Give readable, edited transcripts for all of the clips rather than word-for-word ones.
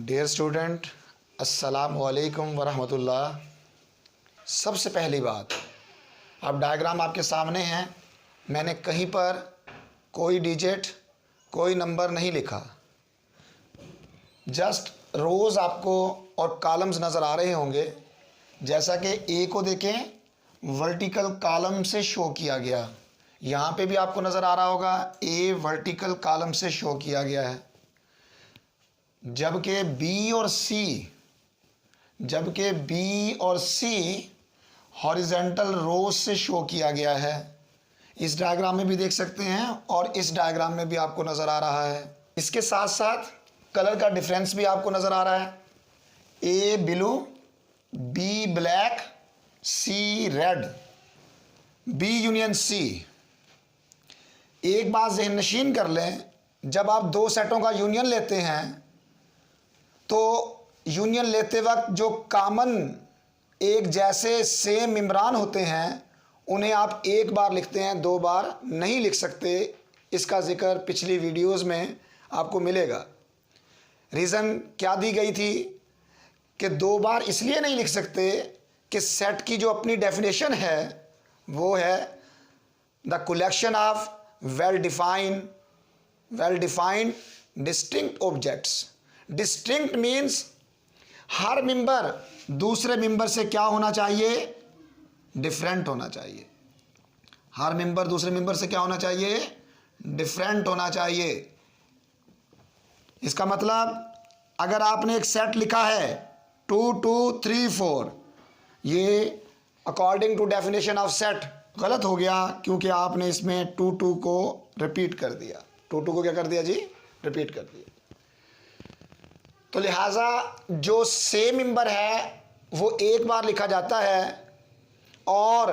Dear student, अस्सलाम वालेकुम वरहमतुल्लाह। सबसे पहली बात, अब डायग्राम आपके सामने हैं। मैंने कहीं पर कोई डिजिट, कोई नंबर नहीं लिखा। जस्ट रोज़ आपको और कॉलम्स नज़र आ रहे होंगे। जैसा कि ए को देखें, वर्टिकल कॉलम से शो किया गया। यहाँ पे भी आपको नज़र आ रहा होगा, ए वर्टिकल कॉलम से शो किया गया है। जबकि बी और सी हॉरिजेंटल रोज से शो किया गया है। इस डायग्राम में भी देख सकते हैं और इस डायग्राम में भी आपको नज़र आ रहा है। इसके साथ साथ कलर का डिफरेंस भी आपको नज़र आ रहा है। ए ब्लू, बी ब्लैक, सी रेड, बी यूनियन सी। एक बात ज़हन नशीन कर लें, जब आप दो सेटों का यूनियन लेते हैं तो यूनियन लेते वक्त जो कॉमन एक जैसे सेम मेंब्रान होते हैं उन्हें आप एक बार लिखते हैं, दो बार नहीं लिख सकते। इसका जिक्र पिछली वीडियोस में आपको मिलेगा। रीज़न क्या दी गई थी कि दो बार इसलिए नहीं लिख सकते कि सेट की जो अपनी डेफिनेशन है वो है the collection of well defined distinct objects. Distinct means her member दूसरे मेंबर से क्या होना चाहिए? डिफरेंट होना चाहिए। हर मेंबर दूसरे मेंबर से क्या होना चाहिए? डिफरेंट होना चाहिए। इसका मतलब अगर आपने एक सेट लिखा है 2 2 3 4, ये according to definition of set गलत हो गया, क्योंकि आपने इसमें 2 2 को रिपीट कर दिया। 2 2 को क्या कर दिया जी? रिपीट कर दिया। तो लिहाजा जो सेम मेंबर है वो एक बार लिखा जाता है और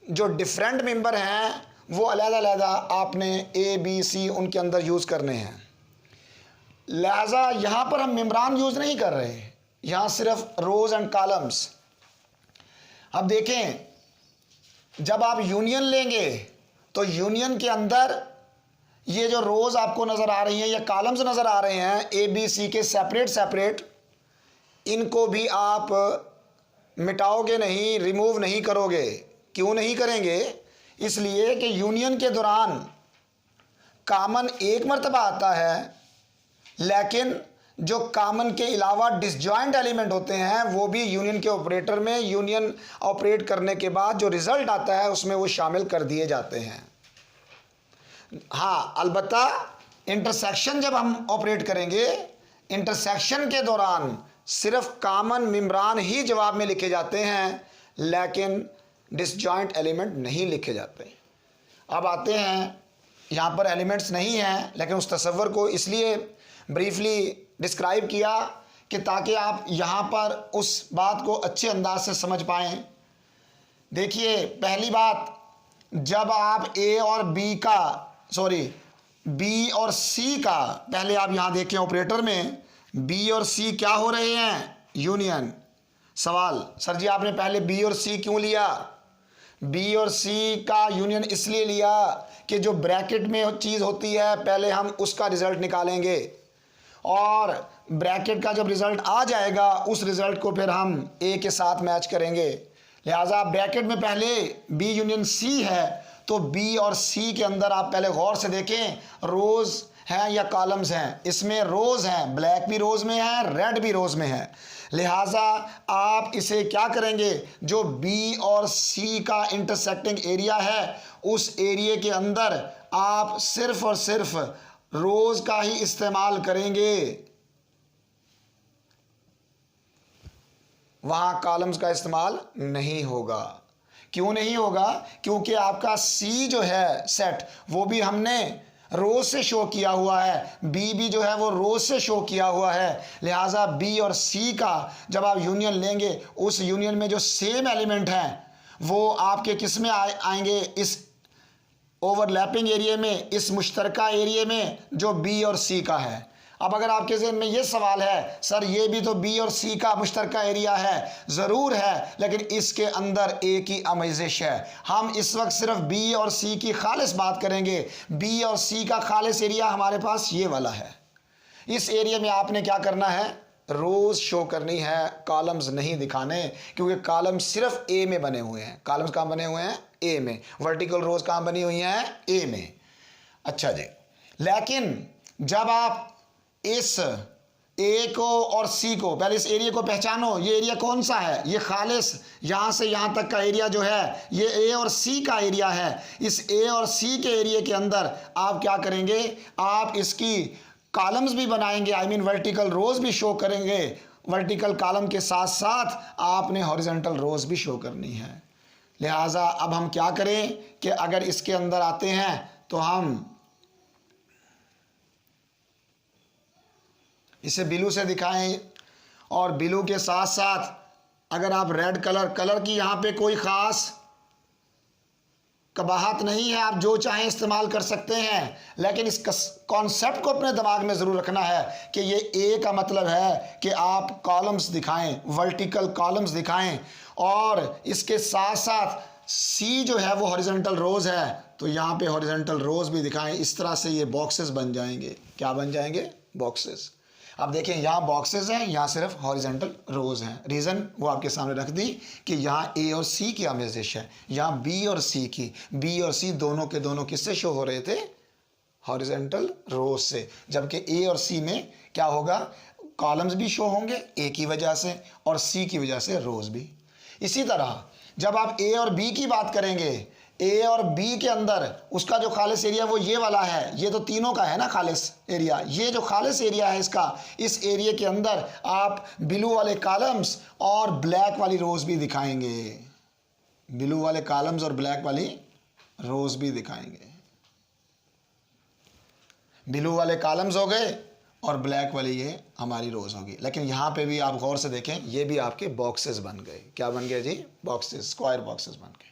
जो डिफरेंट मेंबर हैं वो अलग-अलग आपने ए बी सी उनके अंदर यूज़ करने हैं। लिहाजा यहाँ पर हम मेंब्रान यूज़ नहीं कर रहे, यहाँ सिर्फ रोज एंड कॉलम्स। अब देखें, जब आप यूनियन लेंगे तो यूनियन के अंदर ये जो रोज आपको नज़र आ रही हैं या कॉलम्स नज़र आ रहे हैं ए बी सी के सेपरेट, इनको भी आप मिटाओगे नहीं, रिमूव नहीं करोगे। क्यों नहीं करेंगे? इसलिए कि यूनियन के दौरान कॉमन एक मर्तबा आता है, लेकिन जो कॉमन के अलावा डिसजॉइंट एलिमेंट होते हैं वो भी यूनियन के ऑपरेटर में, यूनियन ऑपरेट करने के बाद जो रिजल्ट आता है उसमें वो शामिल कर दिए जाते हैं। हाँ, अलबत्ता इंटरसेक्शन जब हम ऑपरेट करेंगे, इंटरसेक्शन के दौरान सिर्फ कॉमन मेंब्रान ही जवाब में लिखे जाते हैं, लेकिन डिसजॉइंट एलिमेंट नहीं लिखे जाते। अब आते हैं, यहाँ पर एलिमेंट्स नहीं हैं, लेकिन उस तस्वर को इसलिए ब्रीफली डिस्क्राइब किया कि ताकि आप यहाँ पर उस बात को अच्छे अंदाज से समझ पाएँ। देखिए, पहली बात, जब आप बी और सी का, पहले आप यहाँ देखें ऑपरेटर में बी और सी क्या हो रहे हैं? यूनियन। सवाल, सर जी आपने पहले बी और सी क्यों लिया? बी और सी का यूनियन इसलिए लिया कि जो ब्रैकेट में चीज़ होती है पहले हम उसका रिजल्ट निकालेंगे और ब्रैकेट का जब रिजल्ट आ जाएगा उस रिजल्ट को फिर हम ए के साथ मैच करेंगे। लिहाजा ब्रैकेट में पहले बी यूनियन सी है, तो बी और सी के अंदर आप पहले गौर से देखें, रोज़ हैं या कॉलम्स हैं। इसमें रोज़ हैं, ब्लैक भी रोज़ में है, रेड भी रोज़ में है। लिहाजा आप इसे क्या करेंगे? जो बी और सी का इंटरसेक्टिंग एरिया है उस एरिया के अंदर आप सिर्फ और सिर्फ रोज़ का ही इस्तेमाल करेंगे, वहाँ कॉलम्स का इस्तेमाल नहीं होगा। क्यों नहीं होगा? क्योंकि आपका सी जो है सेट वो भी हमने रोज से शो किया हुआ है, बी भी जो है वो रोज से शो किया हुआ है। लिहाजा बी और सी का जब आप यूनियन लेंगे उस यूनियन में जो सेम एलिमेंट हैं वो आपके किस में आएंगे? इस ओवरलैपिंग एरिया में, इस मुश्तरका एरिया में जो बी और सी का है। अब अगर आपके ज़हन में ये सवाल है, सर ये भी तो बी और सी का मुश्तरका एरिया है, ज़रूर है, लेकिन इसके अंदर एक ही आमेज़िश है। हम इस वक्त सिर्फ बी और सी की खालिस बात करेंगे। बी और सी का खालिस एरिया हमारे पास ये वाला है। इस एरिया में आपने क्या करना है, रोज शो करनी है, कॉलम्स नहीं दिखाने, क्योंकि कॉलम्स सिर्फ ए में बने हुए हैं। कॉलम्स कहाँ बने हुए हैं, ए में। वर्टिकल रोज कहाँ बनी हुई हैं, ए में। अच्छा जी, लेकिन जब आप इस ए को और सी को, पहले इस एरिया को पहचानो, ये एरिया कौन सा है, ये खालिस यहाँ से यहाँ तक का एरिया जो है ये ए और सी का एरिया है। इस ए और सी के एरिया के अंदर आप क्या करेंगे, आप इसकी कॉलम्स भी बनाएंगे, आई मीन वर्टिकल रोज भी शो करेंगे। वर्टिकल कॉलम के साथ साथ आपने हॉरिजॉन्टल रोज भी शो करनी है। लिहाजा अब हम क्या करें कि अगर इसके अंदर आते हैं तो हम इसे ब्लू से दिखाएं, और ब्लू के साथ साथ अगर आप रेड कलर की यहाँ पे कोई ख़ास कबाहत नहीं है, आप जो चाहें इस्तेमाल कर सकते हैं, लेकिन इस कॉन्सेप्ट को अपने दिमाग में ज़रूर रखना है कि ये ए का मतलब है कि आप कॉलम्स दिखाएं, वर्टिकल कॉलम्स दिखाएं, और इसके साथ साथ सी जो है वो हॉरिजॉन्टल रोज है, तो यहाँ पे हॉरिजॉन्टल रोज भी दिखाएं। इस तरह से ये बॉक्सेस बन जाएंगे। क्या बन जाएंगे, बॉक्सेस। अब देखें यहाँ बॉक्सेस हैं, यहाँ सिर्फ हॉरिजॉन्टल रोज हैं। रीज़न वो आपके सामने रख दी कि यहाँ ए और सी की आमेजिश है, यहाँ बी और सी की। बी और सी दोनों के दोनों किससे शो हो रहे थे, हॉरिजॉन्टल रोज से। जबकि ए और सी में क्या होगा, कॉलम्स भी शो होंगे ए की वजह से और सी की वजह से रोज भी। इसी तरह जब आप ए और बी की बात करेंगे, ए और बी के अंदर उसका जो खालिस एरिया वो ये वाला है, ये तो तीनों का है ना खालिस एरिया, ये जो खालिस एरिया है इसका, इस एरिया के अंदर आप ब्लू वाले कॉलम्स और ब्लैक वाली रोज भी दिखाएंगे। ब्लू वाले कॉलम्स और ब्लैक वाली रोज भी दिखाएंगे। ब्लू वाले कॉलम्स हो गए और ब्लैक वाली ये हमारी रोज होगी। लेकिन यहाँ पे भी आप गौर से देखें, ये भी आपके बॉक्सेस बन गए। क्या बन गए जी, बॉक्सेस, स्क्वायर बॉक्सेस बन गए।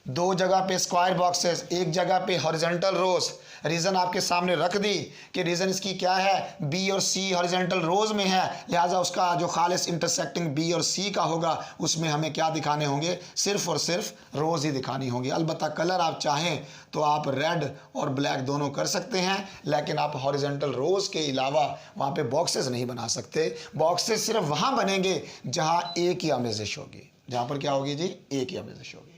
दो जगह पे स्क्वायर बॉक्सेस, एक जगह पे हॉरिजॉन्टल रोज। रीज़न आपके सामने रख दी कि रीज़न इसकी क्या है, बी और सी हॉरिजॉन्टल रोज में है, लिहाजा उसका जो खालिस इंटरसेक्टिंग बी और सी का होगा उसमें हमें क्या दिखाने होंगे, सिर्फ और सिर्फ रोज ही दिखानी होंगी। अलबत्ता कलर आप चाहें तो आप रेड और ब्लैक दोनों कर सकते हैं, लेकिन आप हॉरिजॉन्टल रोज के अलावा वहाँ पे बॉक्सेस नहीं बना सकते। बॉक्सेस सिर्फ वहाँ बनेंगे जहाँ ए की आमेजिश होगी, जहाँ पर क्या होगी जी, ए की आमेजिश होगी।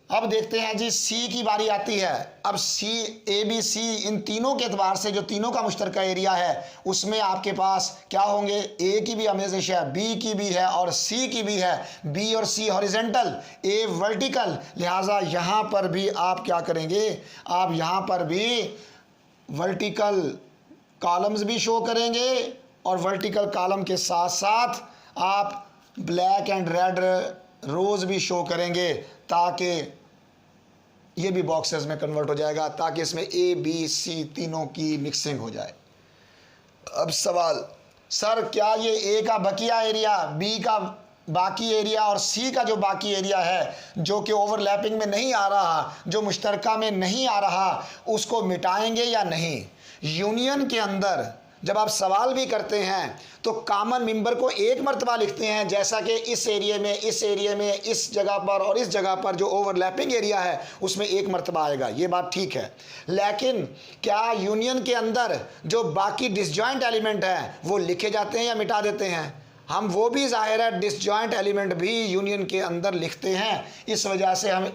अब देखते हैं जी, सी की बारी आती है। अब सी, ए बी सी, इन तीनों के एतबार से जो तीनों का मुश्तरका एरिया है उसमें आपके पास क्या होंगे, ए की भी आमेजिश है, बी की भी है और सी की भी है। बी और सी हॉरिजॉन्टल, ए वर्टिकल, लिहाजा यहाँ पर भी आप क्या करेंगे, आप यहाँ पर भी वर्टिकल कॉलम्स भी शो करेंगे और वर्टिकल कॉलम के साथ साथ आप ब्लैक एंड रेड रोज भी शो करेंगे, ताकि ये भी बॉक्सेस में कन्वर्ट हो जाएगा, ताकि इसमें ए बी सी तीनों की मिक्सिंग हो जाए। अब सवाल, सर क्या ये ए का बकिया एरिया, बी का बाकी एरिया और सी का जो बाकी एरिया है जो कि ओवरलैपिंग में नहीं आ रहा, जो मुश्तरका में नहीं आ रहा, उसको मिटाएंगे या नहीं? यूनियन के अंदर जब आप सवाल भी करते हैं तो कॉमन मेंबर को एक मरतबा लिखते हैं, जैसा कि इस एरिया में, इस एरिया में, इस जगह पर और इस जगह पर जो ओवरलैपिंग एरिया है उसमें एक मरतबा आएगा, ये बात ठीक है। लेकिन क्या यूनियन के अंदर जो बाकी डिसजॉइंट एलिमेंट हैं वो लिखे जाते हैं या मिटा देते हैं? हम वो भी ज़ाहिर है डिसजॉइंट एलिमेंट भी यूनियन के अंदर लिखते हैं। इस वजह से हम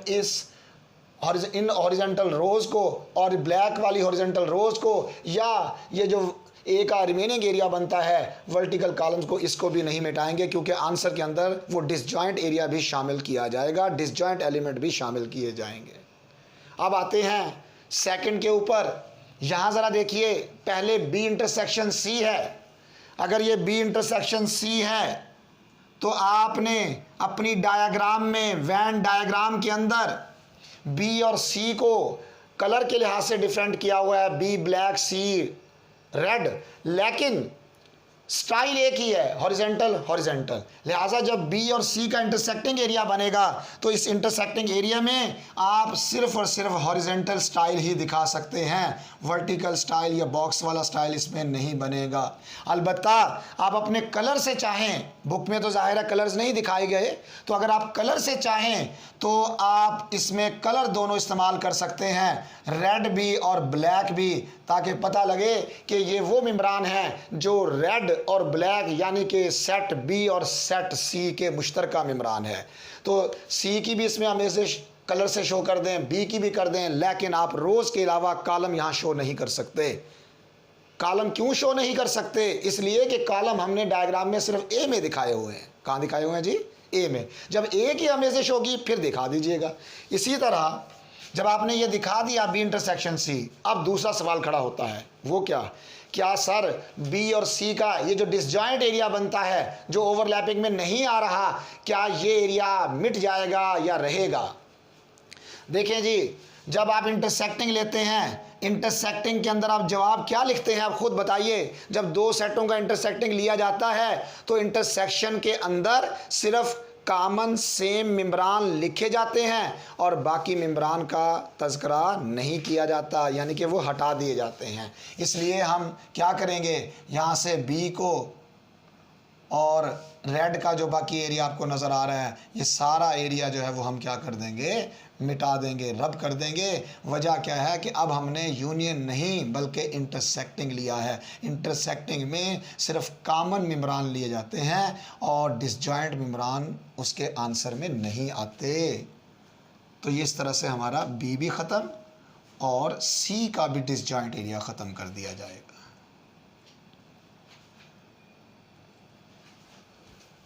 इन हॉरिजॉन्टल रोज को और ब्लैक वाली हॉरिजॉन्टल रोज को, या ये जो ए का रिमेनिंग एरिया बनता है वर्टिकल कॉलम्स को, इसको भी नहीं मिटाएंगे, क्योंकि आंसर के अंदर वो डिसजॉइंट एरिया भी शामिल किया जाएगा, डिसजॉइंट एलिमेंट भी शामिल किए जाएंगे। अब आते हैं सेकंड के ऊपर। यहाँ ज़रा देखिए, पहले बी इंटरसेक्शन सी है। अगर ये बी इंटरसेक्शन सी है तो आपने अपनी डायग्राम में, वेन डायग्राम के अंदर बी और सी को कलर के लिहाज से डिफरेंट किया हुआ है, बी ब्लैक सी रेड, लेकिन स्टाइल एक ही है, हॉरिजॉन्टल हॉरिजॉन्टल। लिहाजा जब बी और सी का इंटरसेक्टिंग एरिया बनेगा तो इस इंटरसेक्टिंग एरिया में आप सिर्फ और सिर्फ हॉरिजॉन्टल स्टाइल ही दिखा सकते हैं, वर्टिकल स्टाइल या बॉक्स वाला स्टाइल इसमें नहीं बनेगा। अलबत्ता आप अपने कलर से चाहें, बुक में तो ज़ाहिर है कलर्स नहीं दिखाए गए, तो अगर आप कलर से चाहें तो आप इसमें कलर दोनों इस्तेमाल कर सकते हैं, रेड भी और ब्लैक भी, ताकि पता लगे कि ये वो मेम्ब्रान है जो रेड और ब्लैक यानी कि सेट बी और सेट सी के मुश्तरका मेम्ब्रान है। तो सी की भी इसमें हम ऐसे कलर से शो कर दें, बी की भी कर दें, लेकिन आप रोज़ के अलावा कॉलम यहाँ शो नहीं कर सकते। कॉलम क्यों शो नहीं कर सकते? इसलिए कि कॉलम हमने डायग्राम में सिर्फ ए में दिखाए हुए हैं। कहाँ दिखाए हुए हैं जी? ए में। जब ए की हमें से शो की फिर दिखा दीजिएगा। इसी तरह जब आपने ये दिखा दिया बी इंटरसेक्शन सी, अब दूसरा सवाल खड़ा होता है, वो क्या सर बी और सी का ये जो डिसजॉइंट एरिया बनता है जो ओवरलैपिंग में नहीं आ रहा, क्या ये एरिया मिट जाएगा या रहेगा? देखें जी, जब आप इंटरसेक्टिंग लेते हैं, इंटरसेक्टिंग के अंदर आप जवाब क्या लिखते हैं आप खुद बताइए। जब दो सेटों का इंटरसेक्टिंग लिया जाता है तो इंटरसेक्शन के अंदर सिर्फ कॉमन सेम मेम्ब्रान लिखे जाते हैं और बाकी मेम्ब्रान का तज़किरा नहीं किया जाता, यानी कि वो हटा दिए जाते हैं। इसलिए हम क्या करेंगे, यहाँ से बी को और रेड का जो बाकी एरिया आपको नज़र आ रहा है, ये सारा एरिया जो है वो हम क्या कर देंगे, मिटा देंगे, रब कर देंगे। वजह क्या है कि अब हमने यूनियन नहीं बल्कि इंटरसेक्टिंग लिया है। इंटरसेक्टिंग में सिर्फ कॉमन मेम्ब्रान लिए जाते हैं और डिसजॉइंट मेम्ब्रान उसके आंसर में नहीं आते। तो ये इस तरह से हमारा बी भी ख़त्म और सी का भी डिसजॉइंट एरिया ख़त्म कर दिया जाएगा।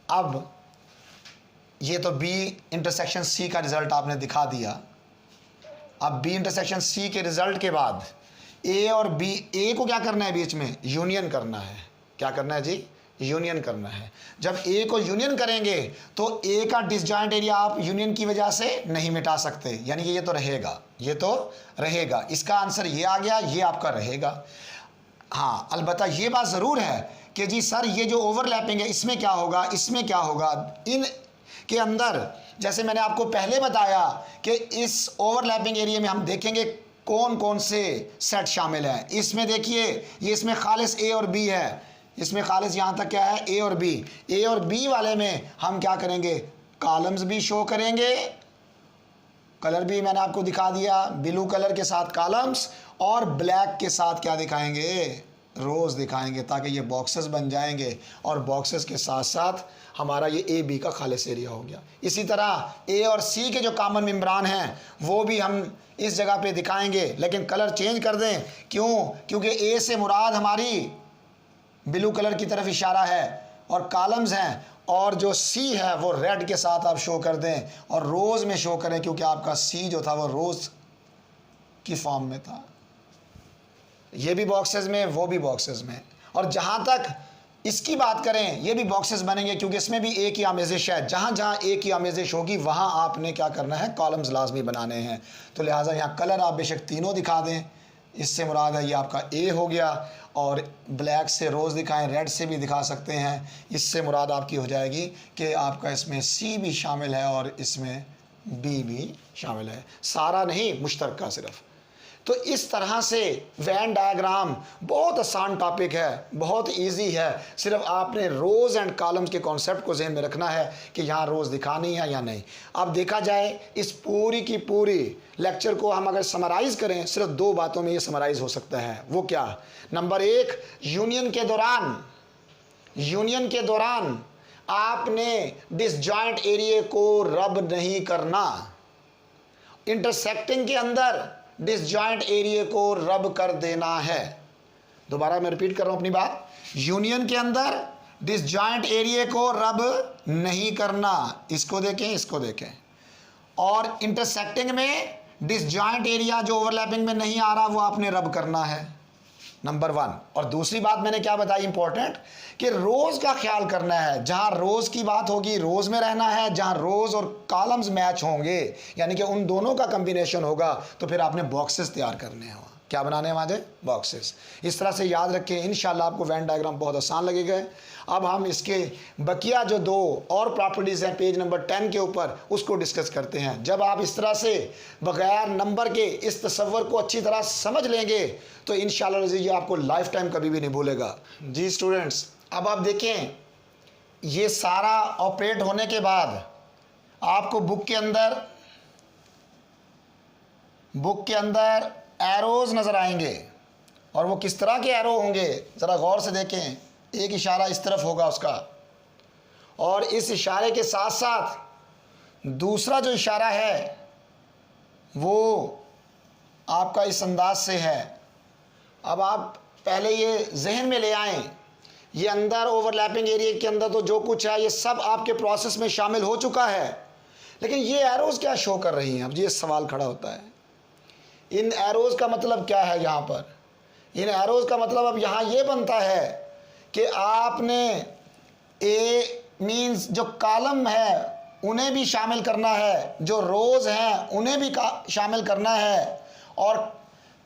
अब ये तो बी इंटरसेक्शन सी का रिज़ल्ट आपने दिखा दिया। अब बी इंटरसेक्शन सी के रिज़ल्ट के बाद ए और बी, ए को क्या करना है, बीच में यूनियन करना है। क्या करना है जी? यूनियन करना है। जब ए को यूनियन करेंगे तो ए का डिसजॉइंट एरिया आप यूनियन की वजह से नहीं मिटा सकते, यानी कि ये तो रहेगा, ये तो रहेगा। इसका आंसर ये आ गया, ये आपका रहेगा। हाँ, अलबत्ता ये बात ज़रूर है कि जी सर ये जो ओवरलैपिंग है इसमें क्या होगा, इसमें क्या होगा। इन के अंदर जैसे मैंने आपको पहले बताया कि इस ओवरलैपिंग एरिया में हम देखेंगे कौन कौन से सेट शामिल हैं। इसमें देखिए ये इसमें खालिस ए और बी है, इसमें खालिस यहाँ तक क्या है, ए और बी। ए और बी वाले में हम क्या करेंगे, कॉलम्स भी शो करेंगे, कलर भी मैंने आपको दिखा दिया, ब्लू कलर के साथ कॉलम्स और ब्लैक के साथ क्या दिखाएंगे, रोज दिखाएंगे, ताकि ये बॉक्सेस बन जाएंगे और बॉक्सेस के साथ साथ हमारा ये ए बी का खालिस एरिया हो गया। इसी तरह ए और सी के जो कॉमन मेम्ब्रान हैं वो भी हम इस जगह पे दिखाएंगे, लेकिन कलर चेंज कर दें। क्यों? क्योंकि ए से मुराद हमारी ब्लू कलर की तरफ इशारा है और कॉलम्स हैं, और जो सी है वो रेड के साथ आप शो कर दें और रोज़ में शो करें, क्योंकि आपका सी जो था वो रोज़ की फॉर्म में था। ये भी बॉक्सेस में, वो भी बॉक्सेस में। और जहाँ तक इसकी बात करें, ये भी बॉक्सेस बनेंगे क्योंकि इसमें भी ए की आमेजिश है। जहाँ जहाँ ए की आमेजिश होगी वहाँ आपने क्या करना है, कॉलम्स लाजमी बनाने हैं। तो लिहाजा यहाँ कलर आप बेशक तीनों दिखा दें, इससे मुराद है ये आपका ए हो गया, और ब्लैक से रोज़ दिखाएं, रेड से भी दिखा सकते हैं, इससे मुराद आपकी हो जाएगी कि आपका इसमें सी भी शामिल है और इसमें बी भी शामिल है, सारा नहीं मुश्तरका सिर्फ। तो इस तरह से वेन डायग्राम बहुत आसान टॉपिक है, बहुत इजी है। सिर्फ आपने रोज़ एंड कॉलम्स के कॉन्सेप्ट को जहन में रखना है कि यहाँ रोज़ दिखानी है या नहीं। अब देखा जाए इस पूरी की पूरी लेक्चर को हम अगर समराइज़ करें, सिर्फ दो बातों में ये समराइज़ हो सकता है। वो क्या? नंबर एक, यूनियन के दौरान आपने डिसजॉइंट एरिया को रब नहीं करना। इंटरसेक्टिंग के अंदर डिसजॉइंट एरिया को रब कर देना है। दोबारा मैं रिपीट कर रहा हूं अपनी बात, यूनियन के अंदर डिसजॉइंट एरिया को रब नहीं करना। इसको देखें, इसको देखें। और इंटरसेक्टिंग में डिसजॉइंट एरिया जो ओवरलैपिंग में नहीं आ रहा वो आपने रब करना है, नंबर वन। और दूसरी बात मैंने क्या बताई इंपॉर्टेंट, कि रोज़ का ख्याल करना है। जहाँ रोज़ की बात होगी रोज़ में रहना है, जहाँ रोज़ और कॉलम्स मैच होंगे यानी कि उन दोनों का कम्बिनेशन होगा तो फिर आपने बॉक्सेस तैयार करने हैं। क्या बनाने हैं वहाँ बॉक्सेस। इस तरह से याद रखें, इंशाल्लाह आपको वेन डायग्राम बहुत आसान लगेगा। अब हम इसके बकिया जो दो और प्रॉपर्टीज़ हैं पेज नंबर 10 के ऊपर, उसको डिस्कस करते हैं। जब आप इस तरह से बगैर नंबर के इस तस्वर को अच्छी तरह समझ लेंगे तो इंशाल्लाह ये आपको लाइफ टाइम कभी भी नहीं भूलेगा। जी स्टूडेंट्स, अब आप देखें, ये सारा ऑपरेट होने के बाद आपको बुक के अंदर एरोज नज़र आएंगे और वो किस तरह के एरो होंगे ज़रा गौर से देखें। एक इशारा इस तरफ होगा उसका, और इस इशारे के साथ साथ दूसरा जो इशारा है वो आपका इस अंदाज से है। अब आप पहले ये जहन में ले आएं, ये अंदर ओवरलैपिंग एरिया के अंदर तो जो कुछ है ये सब आपके प्रोसेस में शामिल हो चुका है, लेकिन ये एरोज़ क्या शो कर रही हैं? अब ये सवाल खड़ा होता है, इन एरोज़ का मतलब क्या है? यहाँ पर इन एरोज़ का मतलब अब यहाँ ये बनता है कि आपने ए मीन्स जो कॉलम है उन्हें भी शामिल करना है, जो रोज़ हैं उन्हें भी शामिल करना है, और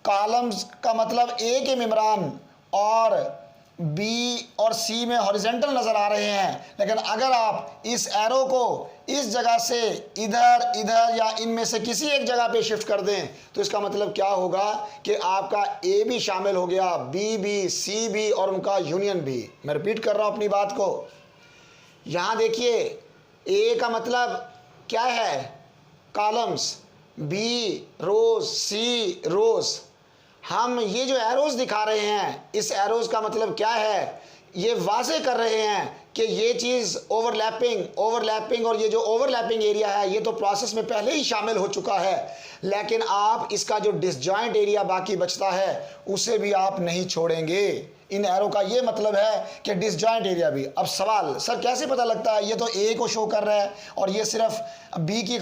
कॉलम्स का मतलब ए के मेम्ब्रान और बी और सी में हॉरिजेंटल नज़र आ रहे हैं। लेकिन अगर आप इस एरो को इस जगह से इधर इधर या इनमें से किसी एक जगह पे शिफ्ट कर दें तो इसका मतलब क्या होगा कि आपका ए भी शामिल हो गया, बी भी, सी भी और उनका यूनियन भी। मैं रिपीट कर रहा हूँ अपनी बात को। यहाँ देखिए, ए का मतलब क्या है? कॉलम्स, बी रोज़, सी रोज़। हम ये जो एरोज़ दिखा रहे हैं, इस एरोज़ का मतलब क्या है? ये वाज़े कर रहे हैं कि ये चीज़ ओवरलैपिंग और ये जो ओवरलैपिंग एरिया है ये तो प्रोसेस में पहले ही शामिल हो चुका है, लेकिन आप इसका जो डिसजॉइंट एरिया बाकी बचता है उसे भी आप नहीं छोड़ेंगे। इन एरो का ये मतलब है कि डिसजॉइंट एरिया भी। अब सवाल, सर कैसे पता लगता है? ये तो ए को शो कर रहा है और ये सिर्फ बी की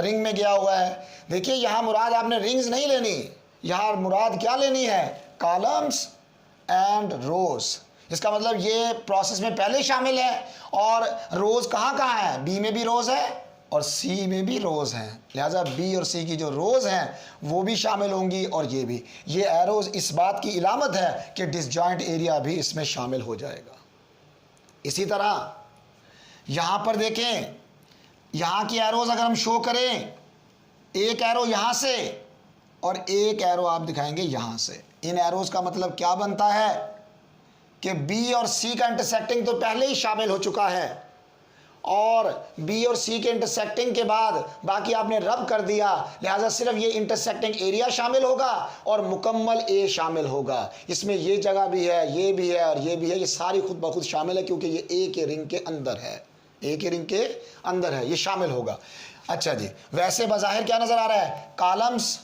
रिंग में गया हुआ है। देखिए, यहाँ मुराद आपने रिंग्स नहीं लेनी, यहाँ मुराद क्या लेनी है? कॉलम्स एंड रोज़। इसका मतलब ये प्रोसेस में पहले शामिल है, और रोज़ कहाँ कहाँ है? बी में भी रोज़ है और सी में भी रोज़ हैं, लिहाजा बी और सी की जो रोज़ हैं वो भी शामिल होंगी और ये भी। ये एरोज़ इस बात की इलामत है कि डिसजॉइंट एरिया भी इसमें शामिल हो जाएगा। इसी तरह यहाँ पर देखें, यहाँ की एरोज़ अगर हम शो करें, एक एरो यहाँ से और एक एरो आप दिखाएंगे यहाँ से, इन एरोज़ का मतलब क्या बनता है कि बी और सी का इंटरसेक्टिंग तो पहले ही शामिल हो चुका है, और बी और सी के इंटरसेक्टिंग के बाद बाकी आपने रब कर दिया, लिहाजा सिर्फ ये इंटरसेक्टिंग एरिया शामिल होगा और मुकम्मल ए शामिल होगा। इसमें ये जगह भी है, ये भी है और ये भी है, ये सारी खुद ब खुद शामिल है क्योंकि ये ए के रिंग के अंदर है, ए के रिंग के अंदर है, ये शामिल होगा। अच्छा जी, वैसे बज़ाहिर क्या नज़र आ रहा है? कॉलम्स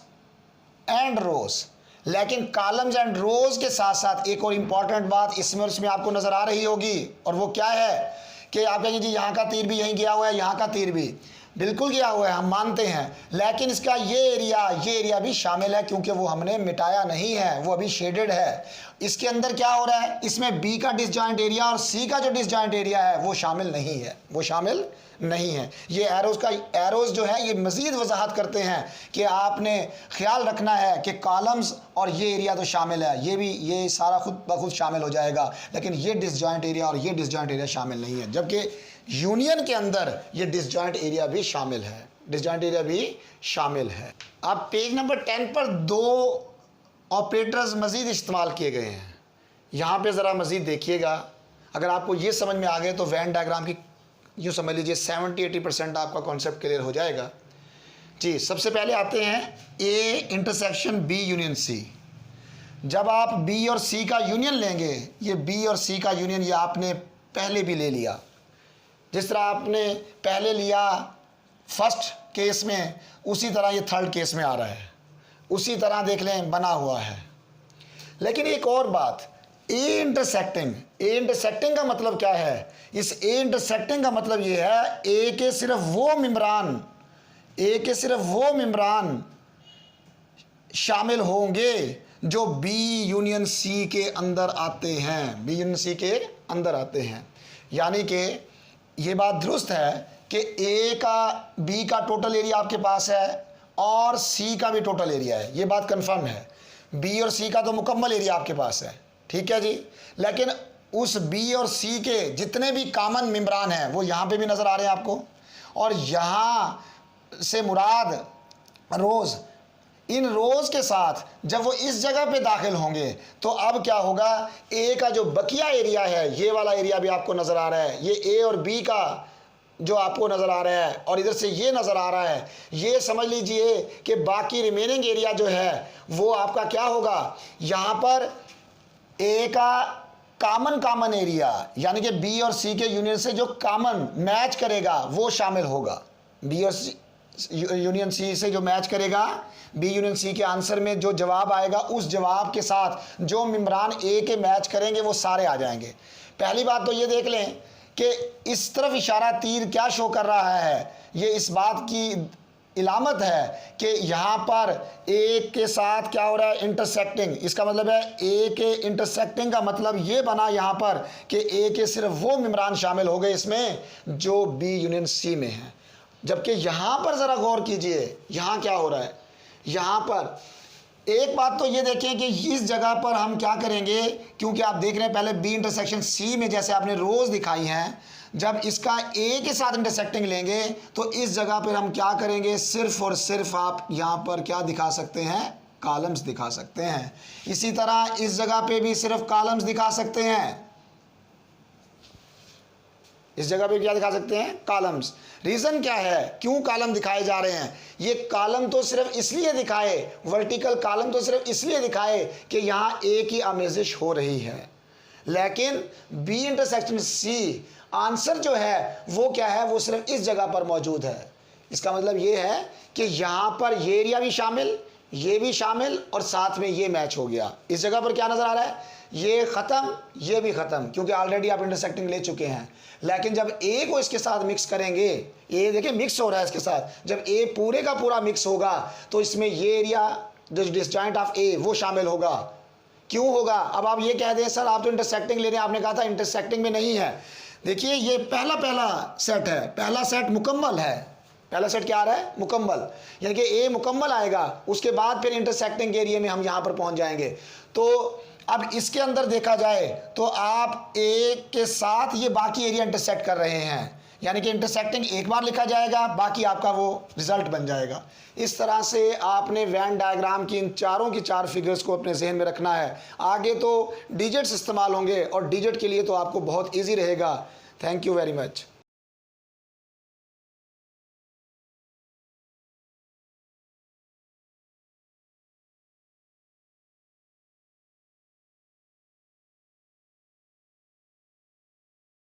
एंड रोज़। लेकिन कॉलम्स एंड रोज़ के साथ साथ एक और इम्पॉर्टेंट बात इसमें और इसमें आपको नज़र आ रही होगी, और वो क्या है कि आप कहेंगे जी यहाँ का तीर भी यहीं गया हुआ है, यहाँ का तीर भी बिल्कुल गया हुआ है, हम मानते हैं, लेकिन इसका ये एरिया भी शामिल है क्योंकि वो हमने मिटाया नहीं है, वो अभी शेडेड है। इसके अंदर क्या हो रहा है? इसमें बी का डिसजॉइंट एरिया और सी का जो डिसजॉइंट एरिया है वो शामिल नहीं है, वो शामिल नहीं है। ये एरोज़ जो है ये मज़ीद वजाहत करते हैं कि आपने ख्याल रखना है कि कॉलम्स और ये एरिया तो शामिल है, ये भी, ये सारा खुद ब खुद शामिल हो जाएगा, लेकिन ये डिसजॉइंट एरिया और ये डिसजॉइंट एरिया शामिल नहीं है, जबकि यूनियन के अंदर ये डिसजॉइंट एरिया भी शामिल है, डिसजॉइंट एरिया भी शामिल है। अब पेज नंबर 10 पर दो ऑपरेटर्स मज़ीद इस्तेमाल किए गए हैं। यहाँ पे ज़रा मज़ीद देखिएगा, अगर आपको ये समझ में आ गए तो वैन डायग्राम की यूँ समझ लीजिए 70-80% आपका कॉन्सेप्ट क्लियर हो जाएगा जी। सबसे पहले आते हैं A intersection B union C. जब आप बी और सी का यूनियन लेंगे, ये बी और सी का यूनियन ये आपने पहले भी ले लिया, जिस तरह आपने पहले लिया फर्स्ट केस में, उसी तरह ये थर्ड केस में आ रहा है, उसी तरह देख लें बना हुआ है। लेकिन एक और बात, ए इंटरसेक्टिंग का मतलब क्या है? इस ए इंटरसेक्टिंग का मतलब ये है ए के सिर्फ वो मेम्ब्रान शामिल होंगे जो बी यूनियन सी के अंदर आते हैं, बी यूनियन सी के अंदर आते हैं। यानी कि ये बात दुरुस्त है कि ए का बी का टोटल एरिया आपके पास है और सी का भी टोटल एरिया है, ये बात कंफर्म है। बी और सी का तो मुकम्मल एरिया आपके पास है, ठीक है जी। लेकिन उस बी और सी के जितने भी कॉमन मेम्ब्रान हैं वो यहाँ पे भी नज़र आ रहे हैं आपको, और यहाँ से मुराद रोज़। इन रोज़ के साथ जब वो इस जगह पे दाखिल होंगे तो अब क्या होगा? ए का जो बकिया एरिया है, ये वाला एरिया भी आपको नज़र आ रहा है, ये ए और बी का जो आपको नज़र आ रहा है और इधर से ये नज़र आ रहा है, ये समझ लीजिए कि बाकी रिमेनिंग एरिया जो है वो आपका क्या होगा, यहाँ पर ए का कॉमन एरिया यानी कि बी और सी के यूनियन से जो कॉमन मैच करेगा वो शामिल होगा। बी और सी यूनियन सी से जो मैच करेगा, बी यूनियन सी के आंसर में जो जवाब आएगा उस जवाब के साथ जो मेम्ब्रान ए के मैच करेंगे वो सारे आ जाएंगे। पहली बात तो ये देख लें कि इस तरफ इशारा तीर क्या शो कर रहा है, ये इस बात की इलामत है कि यहाँ पर ए के साथ क्या हो रहा है, इंटरसेक्टिंग। इसका मतलब है ए के इंटरसेक्टिंग का मतलब ये बना यहाँ पर कि ए के सिर्फ वो मेम्ब्रान शामिल हो गए इसमें जो बी यूनियन सी में है। जबकि यहाँ पर ज़रा गौर कीजिए, यहाँ क्या हो रहा है, यहाँ पर एक बात तो ये देखें कि इस जगह पर हम क्या करेंगे, क्योंकि आप देख रहे हैं पहले बी इंटरसेक्शन सी में जैसे आपने रोज़ दिखाई हैं, जब इसका ए के साथ इंटरसेक्टिंग लेंगे तो इस जगह पर हम क्या करेंगे, सिर्फ और सिर्फ आप यहाँ पर क्या दिखा सकते हैं, कॉलम्स दिखा सकते हैं। इसी तरह इस जगह पे भी सिर्फ कॉलम्स दिखा सकते हैं, इस जगह पे क्या दिखा सकते हैं, कॉलम्स। रीज़न क्या है, क्यों कॉलम दिखाए जा रहे हैं, ये कॉलम तो सिर्फ इसलिए दिखाए, वर्टिकल कॉलम तो सिर्फ इसलिए दिखाए कि यहाँ ए की आमेजिश हो रही है, लेकिन बी इंटरसेक्शन सी आंसर जो है वो क्या है, वो सिर्फ इस जगह पर मौजूद है। इसका मतलब ये है कि यहाँ पर ये एरिया भी शामिल, ये भी शामिल और साथ में ये मैच हो गया। इस जगह पर क्या नज़र आ रहा है, ये ख़त्म, ये भी ख़त्म, क्योंकि ऑलरेडी आप इंटरसेक्टिंग ले चुके हैं। लेकिन जब ए को इसके साथ मिक्स करेंगे, ये देखिए मिक्स हो रहा है इसके साथ, जब ए पूरे का पूरा मिक्स होगा तो इसमें ये एरिया जो डिसजॉइंट ऑफ ए वो शामिल होगा। क्यों होगा, अब आप ये कह दें सर आप तो इंटरसेक्टिंग ले रहे हैं, आपने कहा था इंटरसेक्टिंग में नहीं है। देखिए ये पहला सेट है, पहला सेट मुकम्मल है, पहला सेट क्या आ रहा है, मुकम्मल, यानी कि ए मुकम्मल आएगा, उसके बाद फिर इंटरसेक्टिंग एरिया में हम यहाँ पर पहुँच जाएंगे। तो अब इसके अंदर देखा जाए तो आप ए के साथ ये बाकी एरिया इंटरसेक्ट कर रहे हैं, यानी कि इंटरसेक्टिंग एक बार लिखा जाएगा, बाकी आपका वो रिजल्ट बन जाएगा। इस तरह से आपने वेन डायग्राम की इन चारों की चार फिगर्स को अपने जहन में रखना है। आगे तो डिजिट्स इस्तेमाल होंगे और डिजिट के लिए तो आपको बहुत ईजी रहेगा। Thank you very much.